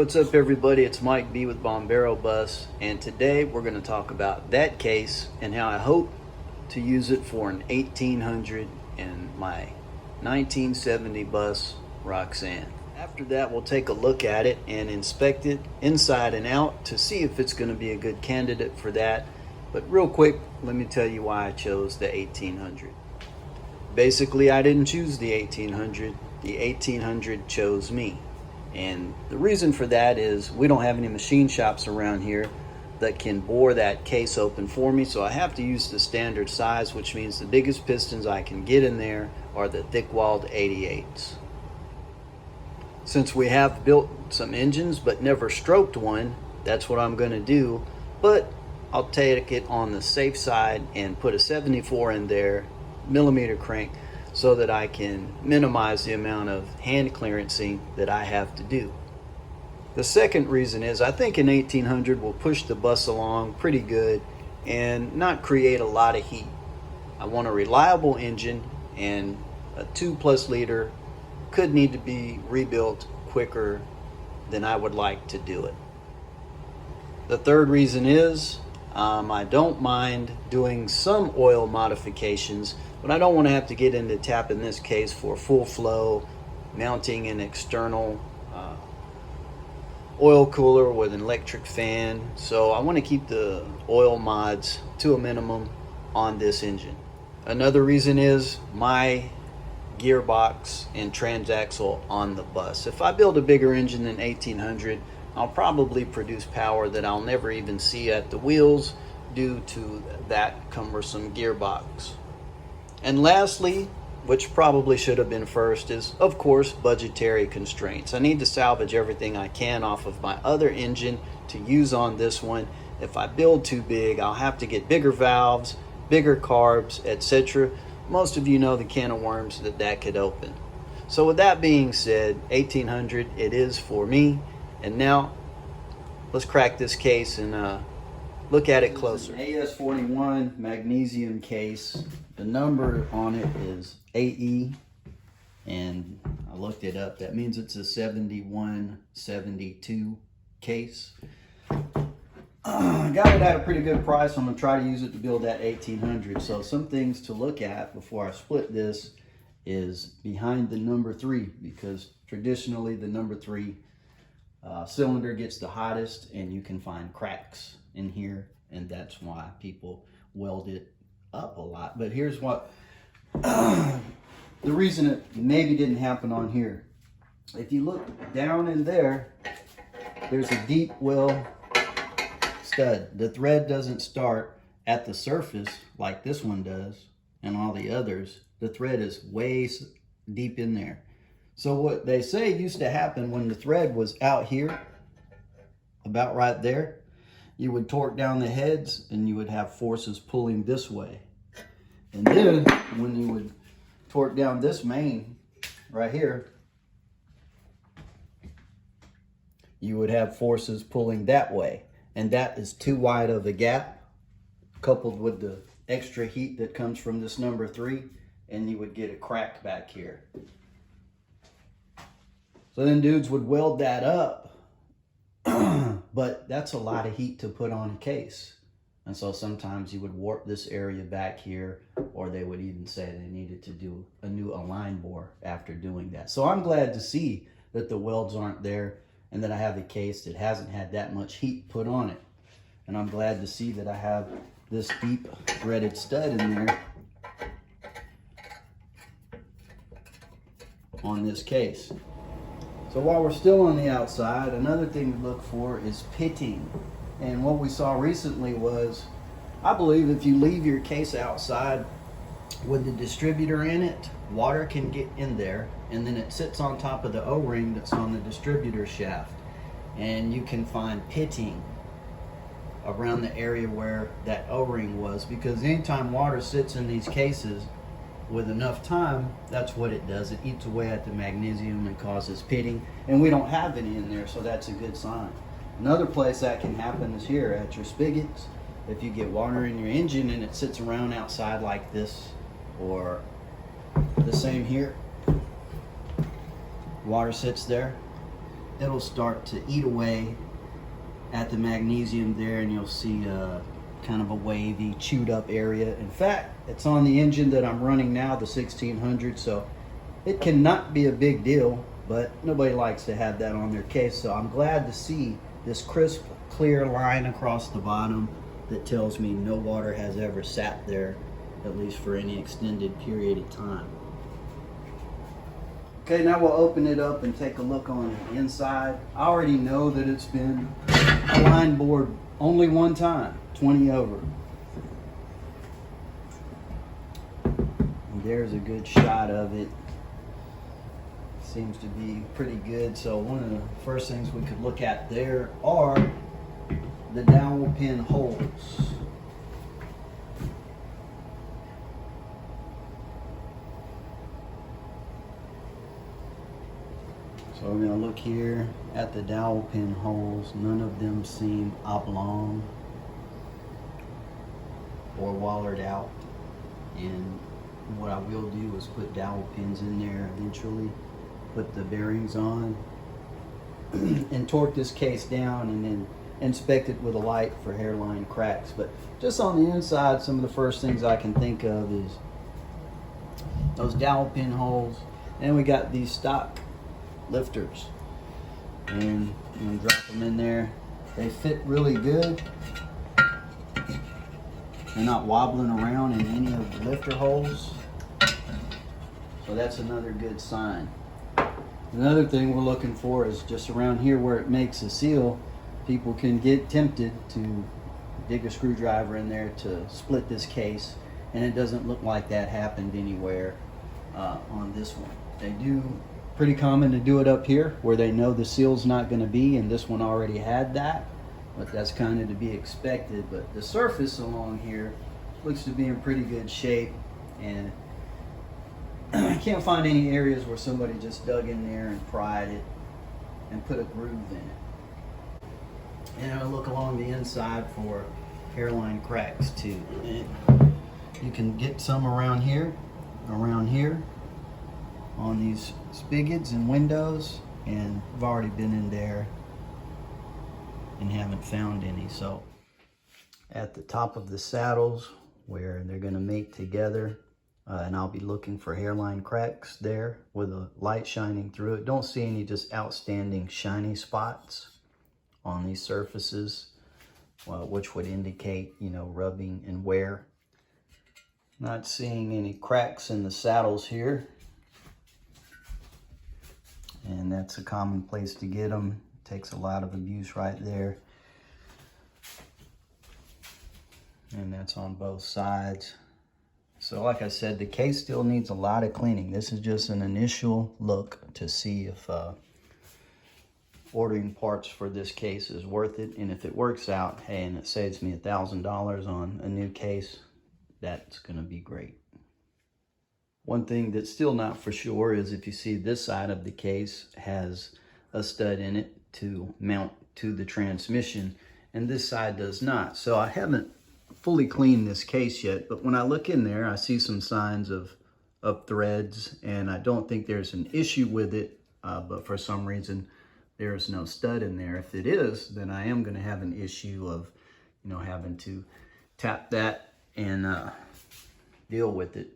what's up everybody? It's Mike B with Bombero Bus, and today we're going to talk about that case and how I hope to use it for an 1800 in my 1970 bus Roxanne. After that, we'll take a look at it and inspect it inside and out to see if it's going to be a good candidate for that. But real quick, let me tell you why I chose the 1800. Basically, I didn't choose the 1800. The 1800 chose me. And the reason for that is we don't have any machine shops around here that can bore that case open for me, so I have to use the standard size, which means the biggest pistons I can get in there are the thick-walled 88s. Since we have built some engines but never stroked one, that's what I'm going to do, but I'll take it on the safe side and put a 74 in there, millimeter crank, so that I can minimize the amount of hand clearancing that I have to do. The second reason is I think an 1800 will push the bus along pretty good and not create a lot of heat. I want a reliable engine, and a 2+ liter could need to be rebuilt quicker than I would like to do it. The third reason is I don't mind doing some oil modifications, but I don't want to have to get into tapping this case for full flow, mounting an external oil cooler with an electric fan. So I want to keep the oil mods to a minimum on this engine. Another reason is my gearbox and transaxle on the bus. If I build a bigger engine than 1800, I'll probably produce power that I'll never even see at the wheels due to that cumbersome gearbox. And lastly, which probably should have been first, is of course budgetary constraints. I need to salvage everything I can off of my other engine to use on this one. If I build too big, I'll have to get bigger valves, bigger carbs, etc. Most of you know the can of worms that could open. So with that being said, 1800 it is for me. And now let's crack this case and look at it closer. AS41 magnesium case. The number on it is AE, and I looked it up. That means it's a 7172 case. I got it at a pretty good price. I'm gonna try to use it to build that 1800. So some things to look at before I split this is behind the number 3, because traditionally the number 3 cylinder gets the hottest, and you can find cracks in here, and that's why people weld it up a lot. But here's what the reason it maybe didn't happen on here. If you look down in there, there's a deep well stud. The thread doesn't start at the surface like this one does and all the others. The thread is way deep in there. So what they say used to happen when the thread was out here, about right there, you would torque down the heads and you would have forces pulling this way. And then when you would torque down this main right here, you would have forces pulling that way. And that is too wide of a gap, coupled with the extra heat that comes from this number 3, and you would get a crack back here. So then dudes would weld that up, but that's a lot of heat to put on a case. And so sometimes you would warp this area back here, or they would even say they needed to do a new align bore after doing that. So I'm glad to see that the welds aren't there and that I have a case that hasn't had that much heat put on it. And I'm glad to see that I have this deep threaded stud in there on this case. So while we're still on the outside, another thing to look for is pitting. And what we saw recently was, I believe if you leave your case outside with the distributor in it, water can get in there, and then it sits on top of the O-ring that's on the distributor shaft. And you can find pitting around the area where that O-ring was, because anytime water sits in these cases with enough time, that's what it does. It eats away at the magnesium and causes pitting, and we don't have any in there, so that's a good sign. Another place that can happen is here at your spigots. If you get water in your engine and it sits around outside like this, or the same here, water sits there, it'll start to eat away at the magnesium there, and you'll see kind of a wavy, chewed up area. In fact, it's on the engine that I'm running now, the 1600, so it cannot be a big deal, but nobody likes to have that on their case. So I'm glad to see this crisp, clear line across the bottom that tells me no water has ever sat there, at least for any extended period of time. Okay, now we'll open it up and take a look on the inside. I already know that it's been a line bored only one time, 20 over. And there's a good shot of it. Seems to be pretty good. So one of the first things we could look at there are the dowel pin holes. So we're going to look here at the dowel pin holes. None of them seem oblong or wallered out. And what I will do is put dowel pins in there eventually, put the bearings on, and torque this case down, and then inspect it with a light for hairline cracks. But just on the inside, some of the first things I can think of is those dowel pin holes. And we got these stock lifters, and I'm gonna drop them in there. They fit really good. They're not wobbling around in any of the lifter holes, so that's another good sign. Another thing we're looking for is just around here where it makes a seal. People can get tempted to dig a screwdriver in there to split this case, and it doesn't look like that happened anywhere on this one. They do, pretty common to do it up here where they know the seal's not going to be, and this one already had that, but that's kind of to be expected. But the surface along here looks to be in pretty good shape, and I can't find any areas where somebody just dug in there and pried it and put a groove in it. And I'll look along the inside for hairline cracks too. And you can get some around here on these spigots and windows, and I've already been in there and haven't found any. So at the top of the saddles where they're going to mate together, and I'll be looking for hairline cracks there with a light shining through it. Don't see any just outstanding shiny spots on these surfaces, which would indicate, you know, rubbing and wear. Not seeing any cracks in the saddles here, and that's a common place to get them. Takes a lot of abuse right there. And that's on both sides. So like I said, the case still needs a lot of cleaning. This is just an initial look to see if ordering parts for this case is worth it. And if it works out, hey, and it saves me $1,000 on a new case, that's gonna be great. One thing that's still not for sure is if you see this side of the case has a stud in it to mount to the transmission, and this side does not. So I haven't fully cleaned this case yet, but when I look in there, I see some signs of threads, and I don't think there's an issue with it, but for some reason there's no stud in there. If it is, then I am going to have an issue of, you know, having to tap that and deal with it.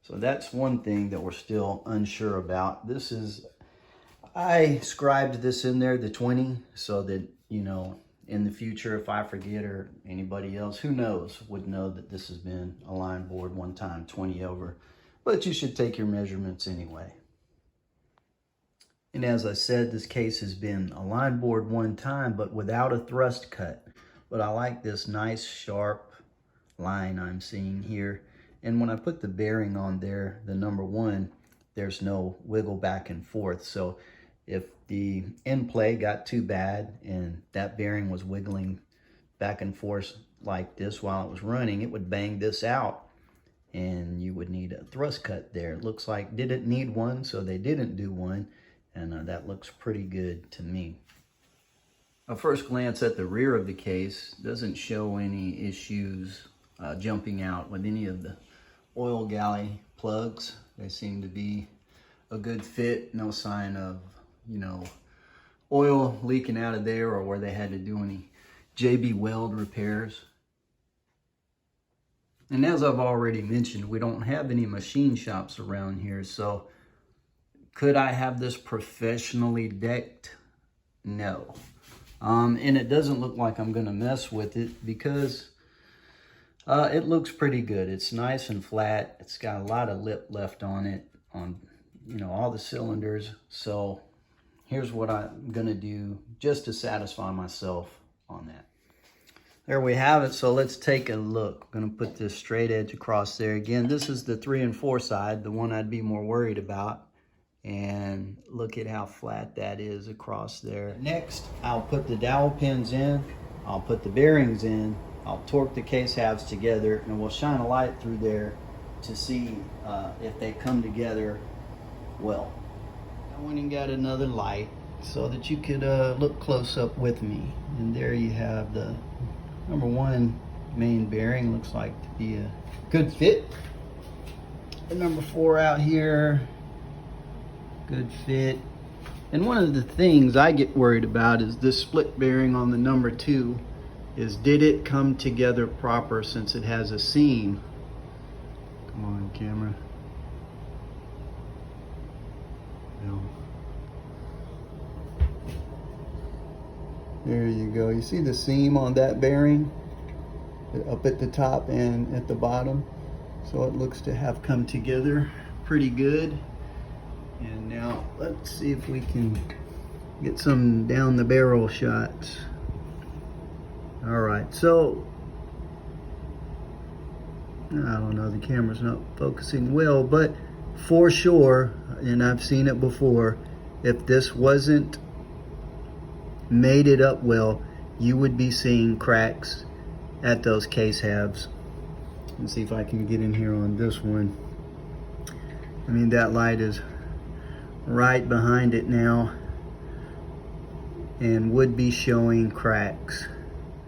So that's one thing that we're still unsure about. This is, I scribed this in there, the 20, so that, you know, in the future, if I forget or anybody else, who knows, would know that this has been a line bored one time, 20 over. But you should take your measurements anyway. And as I said, this case has been a line bored one time, but without a thrust cut. But I like this nice sharp line I'm seeing here. And when I put the bearing on there, the number 1, there's no wiggle back and forth. So if the end play got too bad and that bearing was wiggling back and forth like this while it was running, it would bang this out and you would need a thrust cut there. It looks like didn't need one, so they didn't do one, and that looks pretty good to me. A first glance at the rear of the case doesn't show any issues jumping out with any of the oil galley plugs. They seem to be a good fit, no sign of, you know, oil leaking out of there or where they had to do any JB Weld repairs. And as I've already mentioned, we don't have any machine shops around here, so could I have this professionally decked? No. And it doesn't look like I'm gonna mess with it because it looks pretty good. It's nice and flat. It's got a lot of lip left on it, on all the cylinders. So here's what I'm gonna do just to satisfy myself on that. There we have it. So let's take a look. I'm gonna put this straight edge across there. Again, this is the 3 and 4 side, the one I'd be more worried about. And look at how flat that is across there. Next, I'll put the dowel pins in. I'll put the bearings in. I'll torque the case halves together, and we'll shine a light through there to see if they come together well. I went and got another light so that you could look close up with me. And there you have the number 1 main bearing. Looks like to be a good fit. The number 4 out here, good fit. And one of the things I get worried about is this split bearing on the number 2 is, did it come together proper since it has a seam? Come on, camera. No. There you go. You see the seam on that bearing up at the top and at the bottom? So it looks to have come together pretty good. And now let's see if we can get some down the barrel shots. All right, so I don't know, the camera's not focusing well, but for sure, and I've seen it before, if this wasn't mated up well, you would be seeing cracks at those case halves. Let's see if I can get in here on this one. I mean, that light is right behind it now and would be showing cracks.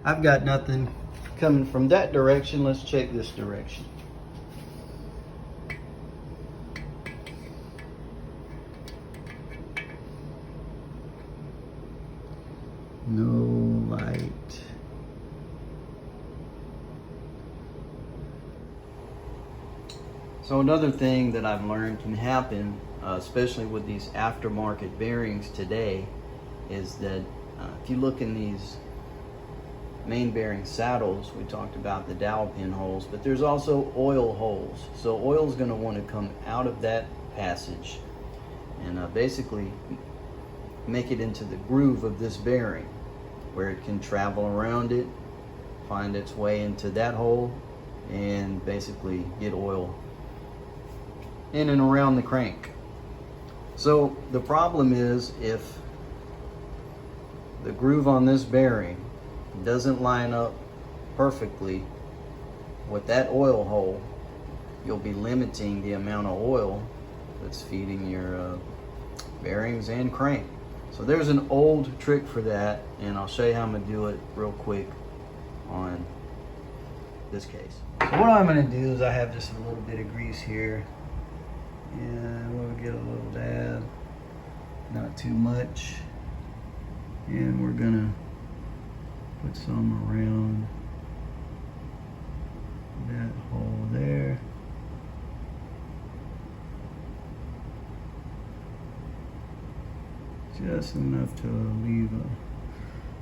I've got nothing coming from that direction. Let's check this direction. No light. So another thing that I've learned can happen, especially with these aftermarket bearings today, is that if you look in these main bearing saddles, we talked about the dowel pin holes, but there's also oil holes. So oil is going to want to come out of that passage and basically make it into the groove of this bearing, where it can travel around it, find its way into that hole, and basically get oil in and around the crank. So the problem is, if the groove on this bearing doesn't line up perfectly with that oil hole, you'll be limiting the amount of oil that's feeding your bearings and crank. So there's an old trick for that, and I'll show you how I'm gonna do it real quick on this case. So what I'm gonna do is, I have just a little bit of grease here, and we'll get a little dab, not too much, and we're gonna put some around that hole there. Just enough to leave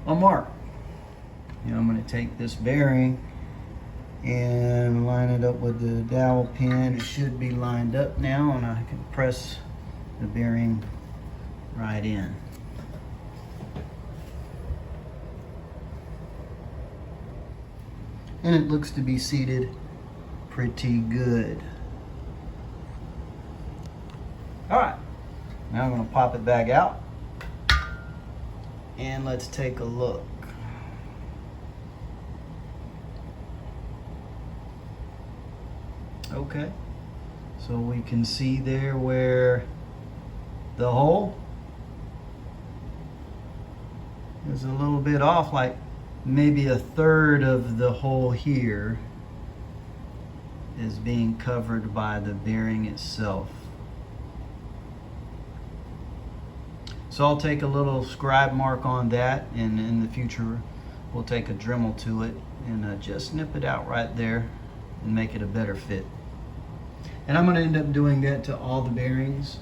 a mark. Now I'm going to take this bearing and line it up with the dowel pin. It should be lined up now, and I can press the bearing right in. And it looks to be seated pretty good. All right, now I'm going to pop it back out, and let's take a look. Okay, so we can see there where the hole is a little bit off, like maybe a third of the hole here is being covered by the bearing itself. So I'll take a little scribe mark on that, and in the future we'll take a Dremel to it and just nip it out right there and make it a better fit. And I'm going to end up doing that to all the bearings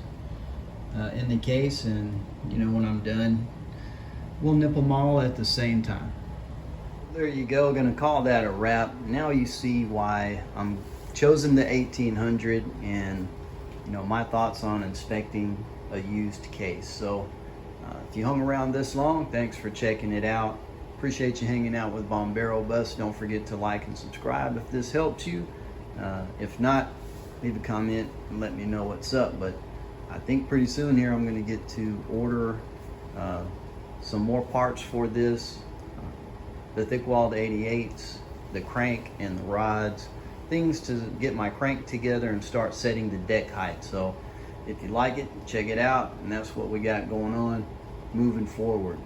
in the case, and when I'm done, we'll nip them all at the same time. There you go, gonna call that a wrap. Now you see why I'm chosen the 1800 and my thoughts on inspecting a used case. So if you hung around this long, thanks for checking it out. Appreciate you hanging out with Bombero Bus. Don't forget to like and subscribe if this helps you. If not, leave a comment and let me know what's up. But I think pretty soon here I'm going to get to order some more parts for this. The thick-walled 88s, the crank and the rods, things to get my crank together and start setting the deck height. So if you like it, check it out, and that's what we got going on moving forward.